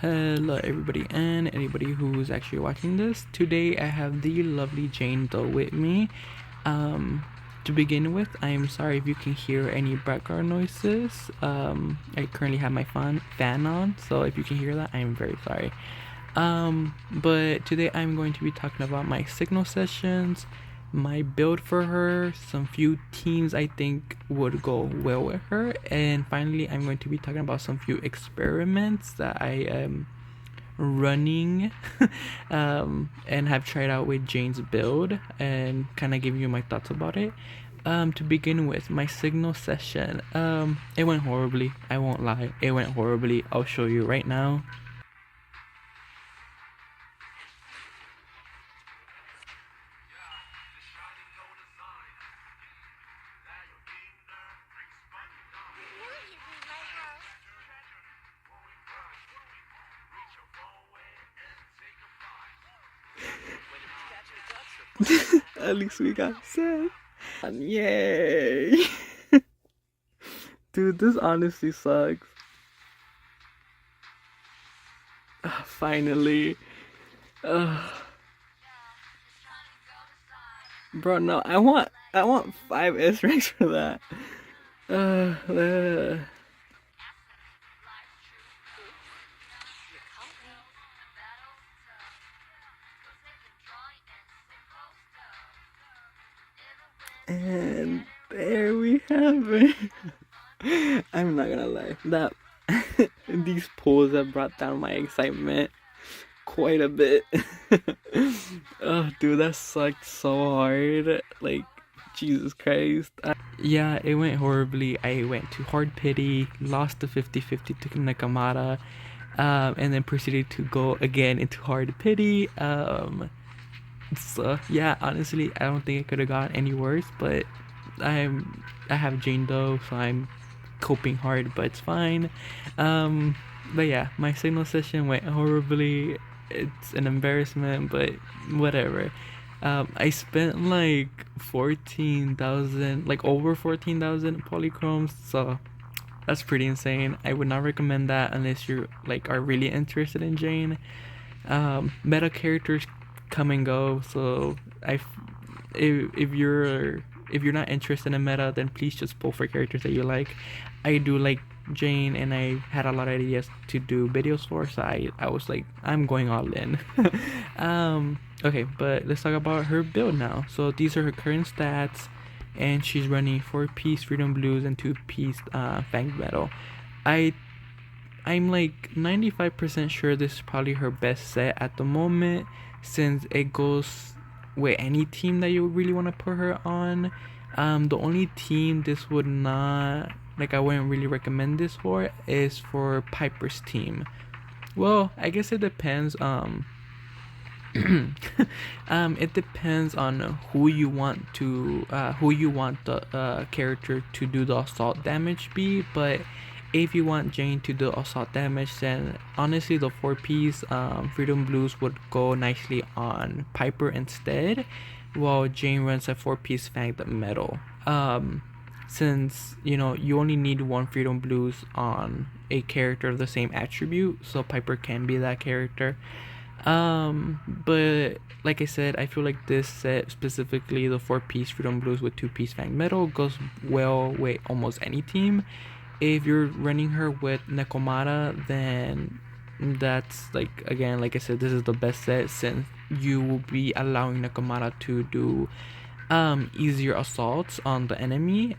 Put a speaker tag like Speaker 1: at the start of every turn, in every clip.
Speaker 1: Hello everybody and anybody who's actually watching this. Today I have the lovely Jane Doe with me. To begin with, I'm sorry if you can hear any background noises. I currently have my fan on, so if you can hear that, I'm very sorry. But today I'm going to be talking about my signal sessions, my build for her, some few teams I think would go well with her, and finally I'm going to be talking about some few experiments that I am running and have tried out with Jane's build and kind of give you my thoughts about it. To begin with, my signal session, it went horribly. I won't lie, it went horribly. I'll show you right now. At least we got set. Yay! Dude, this honestly sucks. Finally. Bro, no, I want 5 S ranks for that. And there we have it. I'm not gonna lie, that these pulls have brought down my excitement quite a bit. Oh, dude, that sucked so hard. Like, Jesus Christ. Yeah, it went horribly. I went to hard pity, lost the 50-50 to Nakamata, and then proceeded to go again into hard pity. So yeah, honestly, I don't think it could have gotten any worse. But I have Jane Doe, so I'm coping hard, but it's fine. But yeah, my signal session went horribly. It's an embarrassment, but whatever. I spent like 14,000, like over 14,000 polychromes, so that's pretty insane. I would not recommend that unless you like are really interested in Jane. Meta characters come and go, so if you're not interested in meta, then please just pull for characters that you like. I do like Jane, and I had a lot of ideas to do videos for, so I was like, I'm going all in. Okay, but let's talk about her build now. So these are her current stats, and she's running 4-piece Freedom Blues and 2-piece Fanged Metal. I'm like 95% sure this is probably her best set at the moment, since it goes with any team that you really want to put her on. The only team this would not, like, I wouldn't really recommend this for is for Piper's team. Well, I guess it depends. It depends on who you want the character to do the assault damage be. But if you want Jane to do assault damage, then honestly the 4-piece Freedom Blues would go nicely on Piper instead, while Jane runs a 4-piece Fanged Metal. Since you only need one Freedom Blues on a character of the same attribute, so Piper can be that character. But like I said, I feel like this set, specifically the 4-piece Freedom Blues with 2-piece Fanged Metal, goes well with almost any team. If you're running her with Nekomata, then that's like, again, like I said, this is the best set, since you will be allowing Nekomata to do easier assaults on the enemy.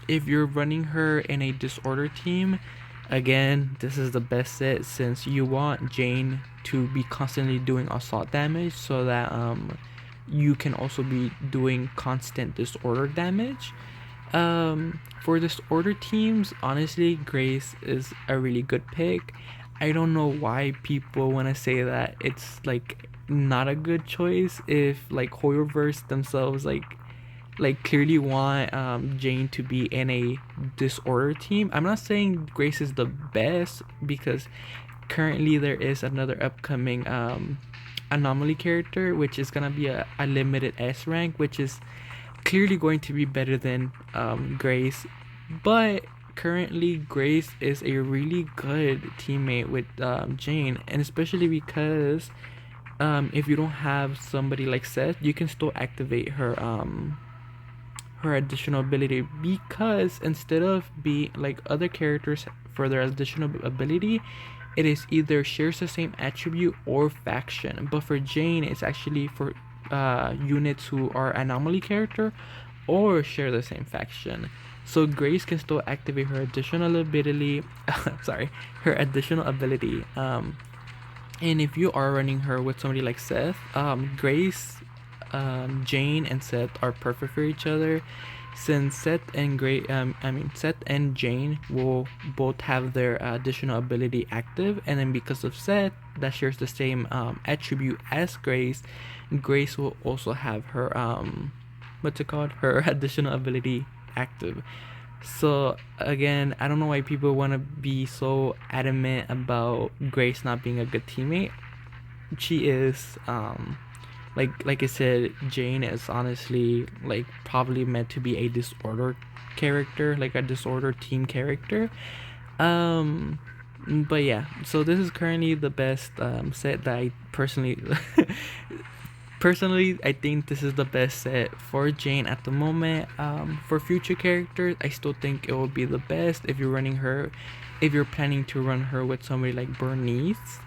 Speaker 1: If you're running her in a disorder team, again, this is the best set, since you want Jane to be constantly doing assault damage, so that you can also be doing constant disorder damage. For disorder teams, honestly, Grace is a really good pick. I don't know why people want to say that it's like not a good choice if like Hoyoverse themselves like clearly want Jane to be in a disorder team. I'm not saying Grace is the best, because currently there is another upcoming anomaly character, which is gonna be a limited S rank, which is clearly going to be better than Grace. But currently Grace is a really good teammate with Jane, and especially because if you don't have somebody like Seth, you can still activate her additional ability, because instead of being like other characters for their additional ability, it is either shares the same attribute or faction. But for Jane, it's actually for units who are anomaly character or share the same faction. So Grace can still activate her additional ability. Sorry, her additional ability. And if you are running her with somebody like Seth, Grace, Jane, and Seth are perfect for each other, since Seth and Jane will both have their additional ability active, and then because of Seth that shares the same attribute as Grace, Grace will also have her what's it called? Her additional ability active. So again, I don't know why people want to be so adamant about Grace not being a good teammate. She is. Like I said, Jane is honestly like probably meant to be a disorder character, like a disorder team character. But yeah, so this is currently the best set that I personally I think this is the best set for Jane at the moment. For future characters, I still think it will be the best if you're running her, if you're planning to run her with somebody like Bernice.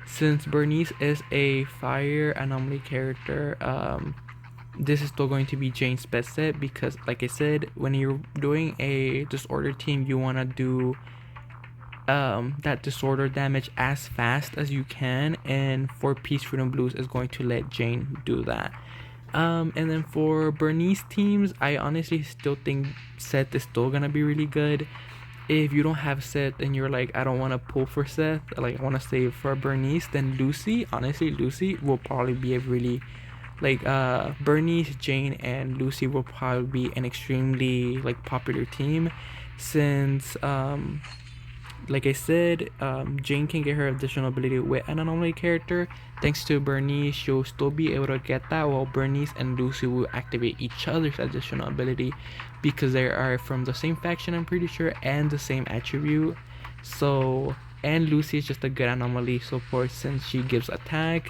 Speaker 1: Since Bernice is a fire anomaly character, this is still going to be Jane's best set, because like I said, when you're doing a disorder team, you want to do that disorder damage as fast as you can, and for Peace Freedom Blues is going to let Jane do that. And then for Bernice teams, I honestly still think Seth is still gonna be really good. If you don't have Seth and you're like, I don't want to pull for Seth, like I want to save for Bernice, then Lucy, honestly Lucy will probably be a really like Bernice, Jane, and Lucy will probably be an extremely like popular team, since like I said, Jane can get her additional ability with an anomaly character. Thanks to Bernice, she'll still be able to get that, while Bernice and Lucy will activate each other's additional ability, because they are from the same faction, I'm pretty sure, and the same attribute. So, and Lucy is just a good anomaly support since she gives attack.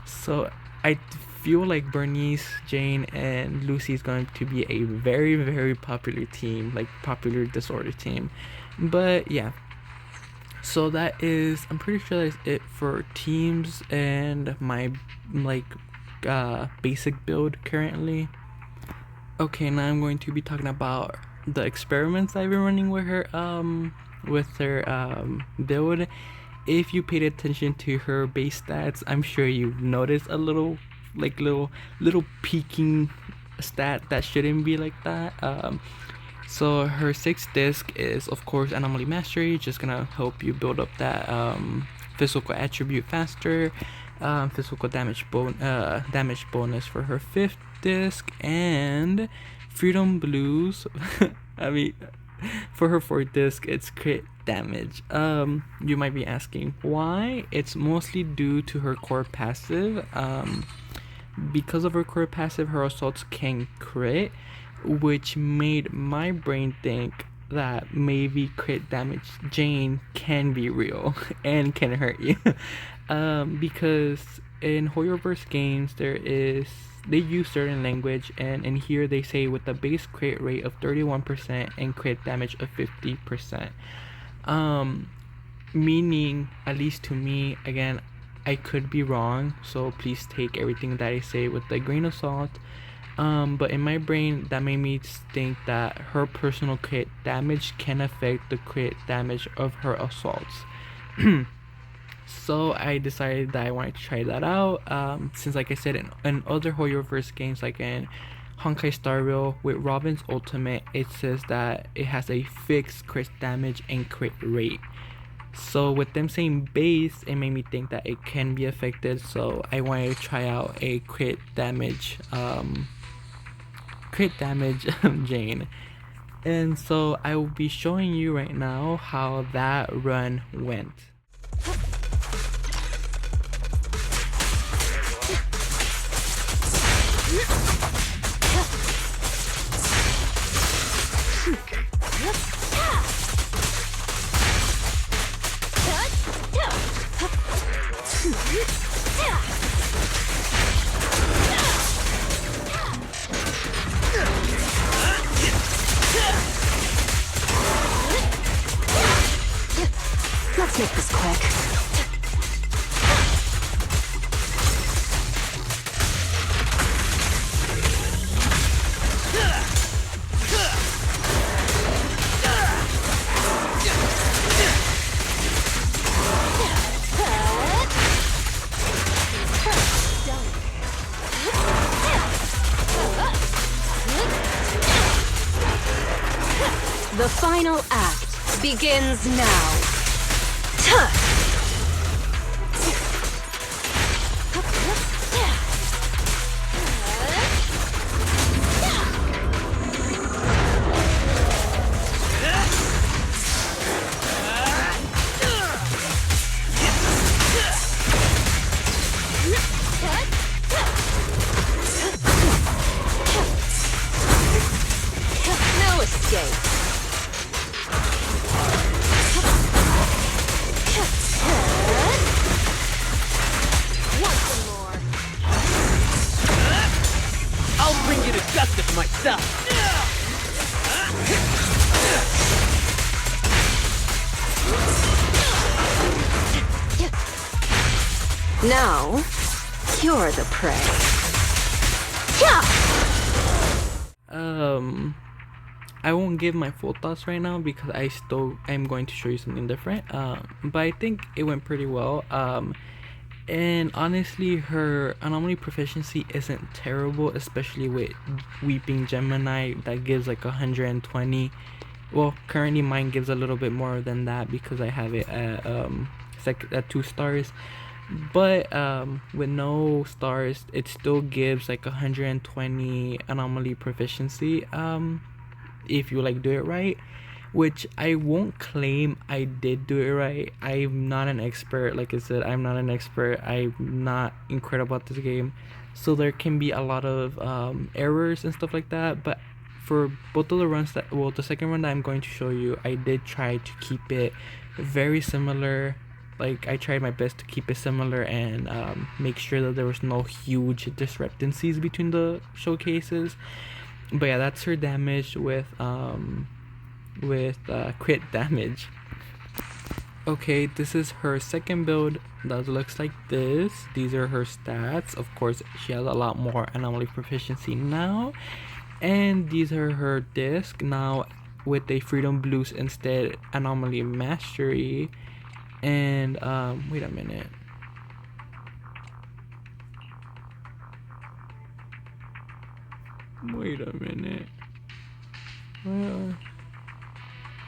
Speaker 1: So I feel like Bernice, Jane, and Lucy is going to be a very, very popular team, like popular disorder team. But yeah, so that is, I'm pretty sure that's it for teams and my like basic build currently. Okay, now I'm going to be talking about the experiments I've been running with her build. If you paid attention to her base stats, I'm sure you've noticed a little peaking stat that shouldn't be like that. So her 6th disc is of course Anomaly Mastery, just gonna help you build up that physical attribute faster. Physical damage bonus for her 5th disc, and Freedom Blues. I mean, for her 4th disc, it's crit damage. You might be asking why. It's mostly due to her core passive. Because of her core passive, her assaults can crit, which made my brain think that maybe crit damage Jane can be real and can hurt you. Because in Hoyoverse games they use certain language, and in here they say with a base crit rate of 31% and crit damage of 50%. Meaning, at least to me, again, I could be wrong, so please take everything that I say with a grain of salt. But in my brain, that made me think that her personal crit damage can affect the crit damage of her assaults. So I decided that I wanted to try that out. Since, like I said, in other Hoyoverse games, like in Honkai Star Rail with Robin's ultimate, it says that it has a fixed crit damage and crit rate. So with them saying base, it made me think that it can be affected. So I wanted to try out a crit damage Jane. And so I will be showing you right now how that run went.
Speaker 2: Let's make this quick. The final act begins now. No escape.
Speaker 3: I'll bring you to justice myself.
Speaker 2: Now, you're the prey.
Speaker 1: I won't give my full thoughts right now because I'm going to show you something different. But I think it went pretty well. And honestly, her anomaly proficiency isn't terrible, especially with Weeping Gemini that gives like 120. Well, currently mine gives a little bit more than that because I have it at 2 stars. But with no stars, it still gives like 120 anomaly proficiency if you like do it right, which I won't claim I did do it right. I'm not an expert. Like I said, I'm not an expert. I'm not incredible at this game, so there can be a lot of errors and stuff like that. But for both of the runs the second run that I'm going to show you, I did try to keep it very similar. Like I tried my best to keep it similar and make sure that there was no huge discrepancies between the showcases. But yeah, that's her damage with crit damage. Okay, this is her second build that looks like this. These are her stats. Of course, she has a lot more anomaly proficiency now. And these are her disc now with a Freedom Blues instead anomaly mastery. And wait a minute.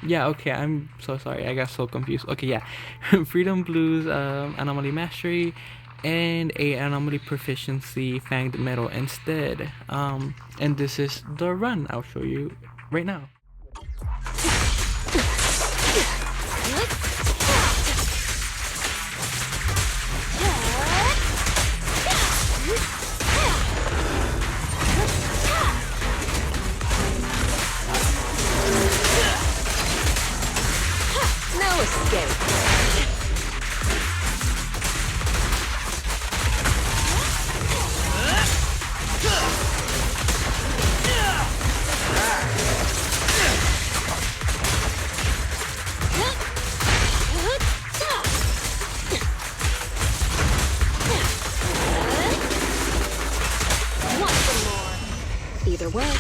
Speaker 1: Yeah, okay, I'm so sorry, I got so confused. Okay, yeah. Freedom Blues anomaly mastery and a anomaly proficiency fanged metal instead. And this is the run I'll show you right now.
Speaker 2: No escape. Either way.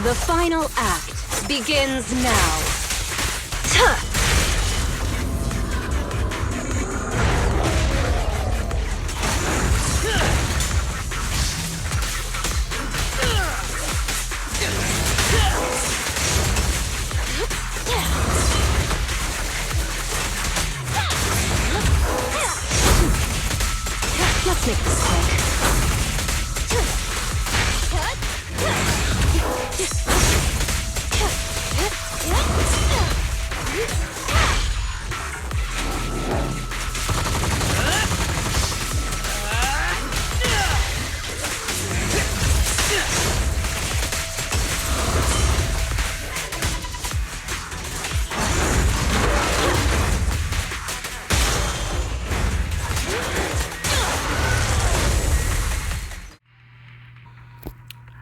Speaker 2: The final act begins now. Let's make this quick.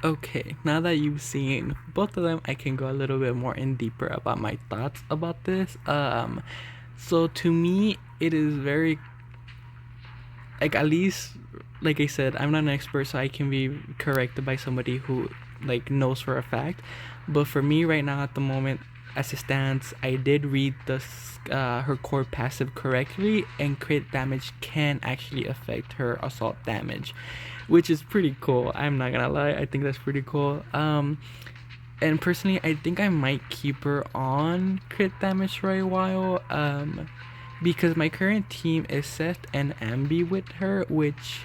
Speaker 1: Okay, now that you've seen both of them, I can go a little bit more in deeper about my thoughts about this. So to me, it is very, like, at least, like I said, I'm not an expert, so I can be corrected by somebody who like knows for a fact. But for me right now at the moment, as it stands, I did read her core passive correctly, and crit damage can actually affect her assault damage, which is pretty cool. I'm not gonna lie, I think that's pretty cool. And personally, I think I might keep her on crit damage for a while. Because my current team is Seth and Ambi with her, which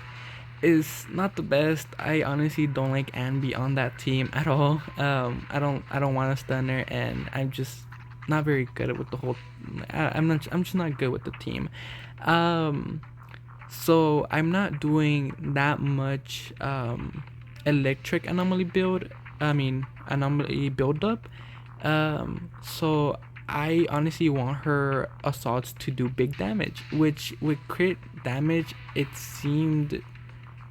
Speaker 1: is not the best. I honestly don't like Ambi on that team at all. I don't want to stun her, and I'm just not very good with the whole. I'm just not good with the team. Um, so I'm not doing that much electric anomaly build. I mean anomaly build up. So I honestly want her assaults to do big damage, which with crit damage it seemed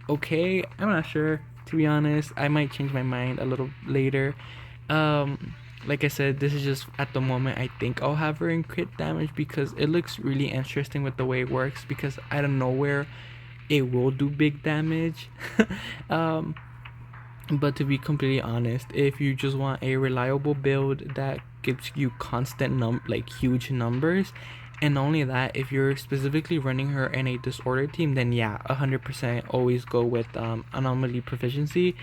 Speaker 1: okay. I'm not sure, to be honest. I might change my mind a little later. Like I said, this is just at the moment I think I'll have her in crit damage because it looks really interesting with the way it works, because out of nowhere it will do big damage. um but to be completely honest, if you just want a reliable build that gives you constant like huge numbers, and not only that, if you're specifically running her in a disorder team, then yeah, 100% always go with anomaly proficiency,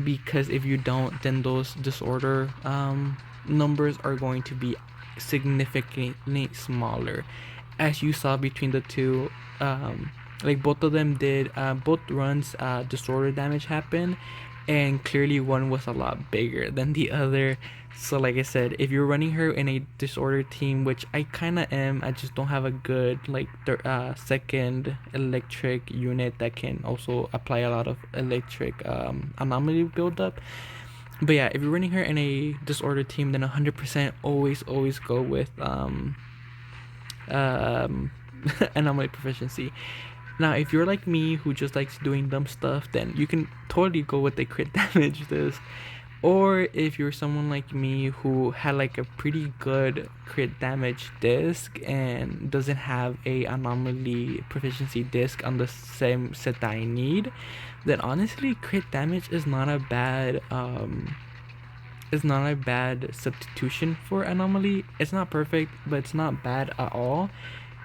Speaker 1: because if you don't, then those disorder numbers are going to be significantly smaller, as you saw between the two. Like both of them did, both runs disorder damage happen, and clearly one was a lot bigger than the other. So like I said, if you're running her in a disorder team, which I kind of am, I just don't have a good like second electric unit that can also apply a lot of electric anomaly buildup. But yeah, if you're running her in a disorder team, then 100% always go with anomaly proficiency. Now, if you're like me who just likes doing dumb stuff, then you can totally go with the crit damage disc. Or if you're someone like me who had like a pretty good crit damage disc and doesn't have a anomaly proficiency disc on the same set that I need, then honestly crit damage is not a bad substitution for anomaly. It's not perfect, but it's not bad at all.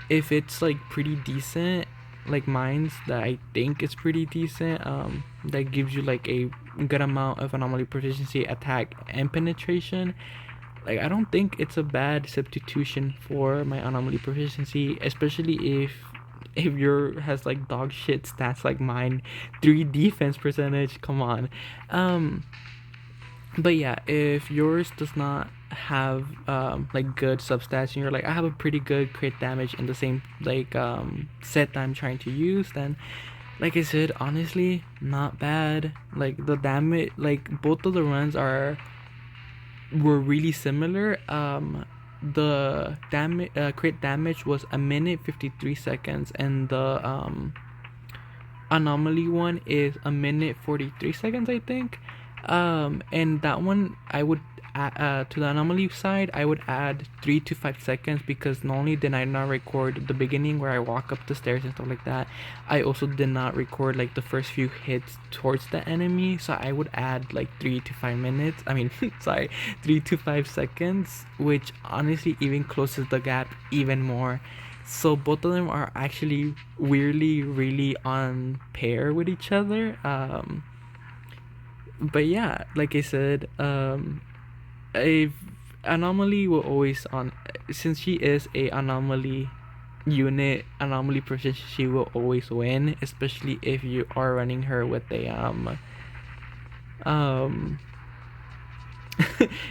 Speaker 1: If it's like pretty decent, like mine's that I think is pretty decent, that gives you like a good amount of anomaly proficiency, attack, and penetration, like I don't think it's a bad substitution for my anomaly proficiency, especially if your has like dog shit stats like mine, 3 defense percentage, come on. But yeah, if yours does not have like good substats, and you're like, I have a pretty good crit damage in the same like set that I'm trying to use, then like I said, honestly, not bad. Like the damage, like both of the runs were really similar. The damage, crit damage was 1 minute 53 seconds, and the anomaly one is 1 minute 43 seconds, I think. And that one I would to the anomaly side, I would add 3 to 5 seconds, because not only did I not record the beginning where I walk up the stairs and stuff like that, I also did not record like the first few hits towards the enemy. So I would add like 3 to 5 minutes. I mean, sorry, 3 to 5 seconds, which honestly even closes the gap even more. So both of them are actually weirdly really on pair with each other. But yeah, like I said, a anomaly will always on, since she is a anomaly unit, anomaly proficiency will always win, especially if you are running her with a um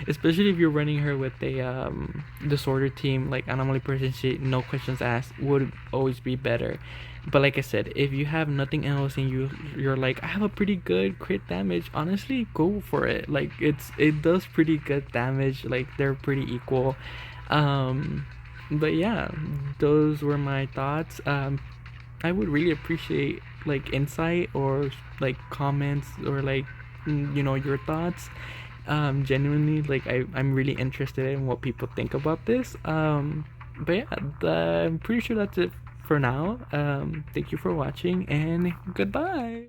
Speaker 1: especially if you're running her with a disorder team. Like anomaly proficiency, no questions asked, would always be better. But like I said, if you have nothing else and you're like, I have a pretty good crit damage, honestly go for it. Like it does pretty good damage, like they're pretty equal. But yeah, those were my thoughts. I would really appreciate like insight or like comments or like your thoughts. Genuinely, like I'm really interested in what people think about this. But yeah, I'm pretty sure that's it for now. Thank you for watching, and goodbye.